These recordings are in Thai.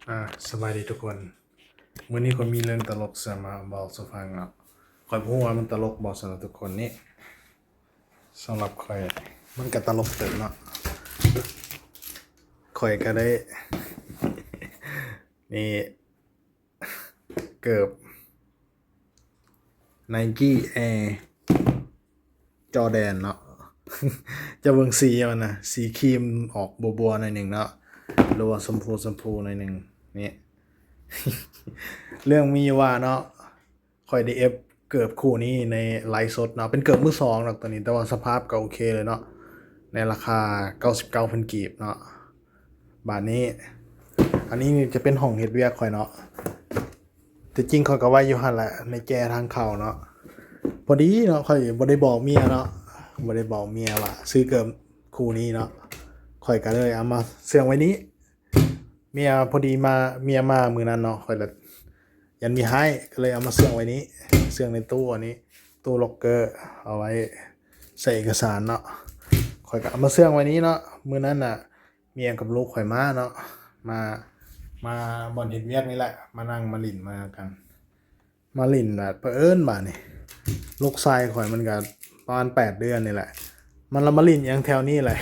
อ่าสบายดีทุกคนวันนี้ก็มีเรื่องตลกจะมาบอกสุฟังเนาะคอยพูดว่ามันตลกบอกสำหรับทุกคนนี่สำหรับคอยมันก็ตลกเติมเนาะคอยก็ได้นี่เกือบ Nike Air จอแดนเนาะจะเบิ่งสีมันนะสีครีมออกบัวๆหน่อยหนึ่งเนาะหรือว่าชมพูหน่อยหนึ่งนี่ เรื่องมีว่าเนาะคอยได้เอฟเกือบคู่นี้ในไลฟ์สดเนาะเป็นเกือบมือสองหรอกตอนนี้แต่ว่าสภาพก็โอเคเลยเนาะในราคา99,000กีบเนาะบาทนี้อันนี้จะเป็นห้องเฮ็ดเวียกคอยเนาะแต่จริงคอยก็ว่าอยู่หั่นแหละในแจทางเข้าเนาะพอดีเนาะคอยบ่ได้บอกเมียเนาะบ่ได้บอกเมียว่าซื้อเกือบคู่นี้เนาะคอยก็เลยเอามาเสื่องไว้นี้เมียพอดีมาเมียมามื้อนั้นเนาะคอยเลยยันมีให้ก็เลยเอามาเสื่องไว้นี้เสื่องในตู้อันนี้ตู้ล็อกเกอร์เอาไว้ใส่เอกสารเนาะคอยก็เอามาเสื่องไว้นี้เนาะมื้อนั้นน่ะเมียกับลูกข่อยมาเนาะมาบ่อนเฮ็ดเวียกนี่แหละมานั่งมาลิ้นมากันมาลิ้นน่ะเผอิญบาดนี่ลูกชายข่อยมันก็ประมาณ8 เดือนนี่แหละมันละมาลิ้นอย่างแถวนี้แหละ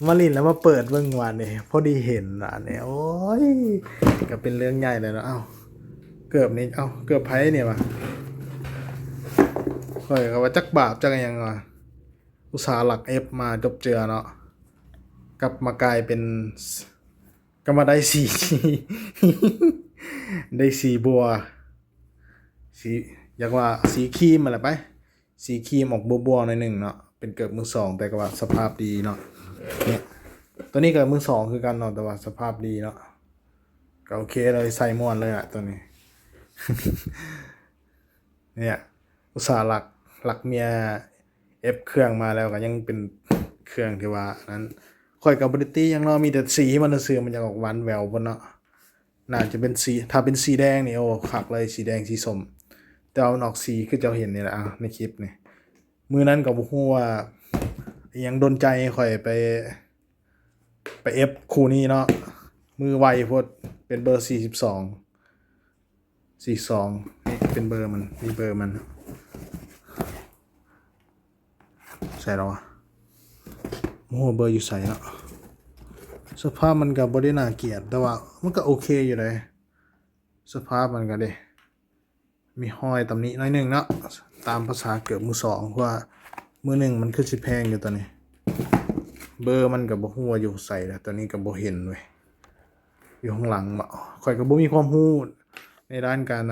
มาลิ้นแล้วมาเปิดเบิ่งวานนี่พอดีเห็นอ่ะเนี่ยโอ้ยก็เป็นเรื่องใหญ่เลยเนาะเอ้าเกือบนี่เอ้าเกือบไผเนี่ยวะข่อยก็ว่าจักบาปจักหยังวะอุตส่าห์หลัก F มาจบเจือเนาะกลับมากลายเป็นก็มาได้สี ได้สีบัวสีอยากว่าสีครีมอะไรไปสีครีมออกบัวๆหน่อยหนึ่งเนาะเป็นเกือบมือสองแต่ก็ว่าสภาพดีเนาะเนี่ยตัวนี้เกิดมือสองคือกันเนาะแต่ว่าสภาพดีเนาะก็โอเคเลยใส่ม่วนเลยอะตัวนี้ เนี่ยอุตส่าห์หลักเมียเอฟเครื่องมาแล้วก็ยังเป็นเครื่องที่ว่านั้นค่อยกับบริตี้ยังเนาะมีแต่สีมันเสือมันยังออกหวานแหววบนเนาะน่าจะเป็นสีถ้าเป็นสีแดงนี่โอ้คักเลยสีแดงสีส้มแต่เอาออกสีคือเจ้าเห็นนี่แหละในคลิปนี่มือนั้นก็บ่ฮู้ว่ายังโดนใจค่อยไปเอฟคู่นี้เนาะมือไวโพดเป็นเบอร์42นี่เป็นเบอร์มันนี่เบอร์มันใส่แล้วอ่ะโอ้โหเบอร์อยู่ใส่เนาะสภาพมันก็บ่ได้น่าเกลียดแต่ว่ามันก็โอเคอยู่เลยสภาพมันก็เด้มีห้อยตำหนิน้อยหนึงเนาะตามภาษาเกือบมือสองเพราะว่ามือหนึ่งมันคือสิแพงอยู่ตอนนี้เบอร์มันก็บ่ฮู้ว่าอยู่ใส่แล้วตอนนี้ก็บ่เห็นเว้ยอยู่ข้างหลังบ่ข่อยก็บ่มีความรู้ในด้านการ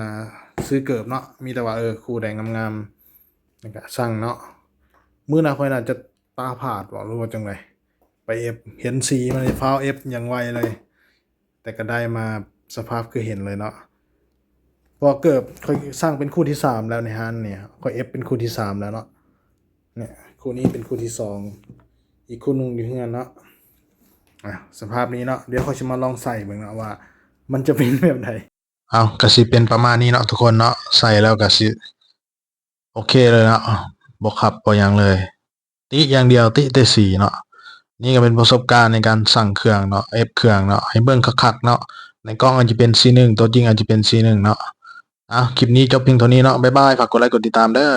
ซื้อเกิบเนาะมีแต่ว่าคู่แดงงามๆแล้วก็สั่งเนาะมื้อหน้าค่อยน่าจะตาผาดบ่รู้ว่าจังไดไปเอฟเห็นสีมันฟ้าวเอฟอย่างไวเลย แต่ก็ได้มาสภาพคือเห็นเลยเนาะพอเกิบค่อยสร้างเป็นคู่ที่3แล้วในฮันเนี่ยค่อยเอฟเป็นคู่ที่3แล้วเนาะเนี่ยคู่นี้เป็นคู่ที่2อีกคู่นึงอยู่ที่นั่นเนาะสภาพนี้เนาะเดี๋ยวเขาจะมาลองใส่เบิ่งเนาะว่ามันจะเป็นแบบไหนเอาก็สิเป็นประมาณนี้เนาะทุกคนเนาะใส่แล้วก็สิโอเคเลยเนาะบ่ขับบ่หยังเลยติอย่างเดียวติแต่สีเนาะนี่ก็เป็นประสบการณ์ในการสั่งเครื่องเนาะเอฟเครื่องเนาะให้เบิ่งคักๆเนาะในกล้องอาจจะเป็น C1 ตัวจริงอาจจะเป็น C1 เนาะคลิปนี้จบเพียงเท่านี้เนาะบ๊ายบายฝากกดไลค์กดติดตามเด้อ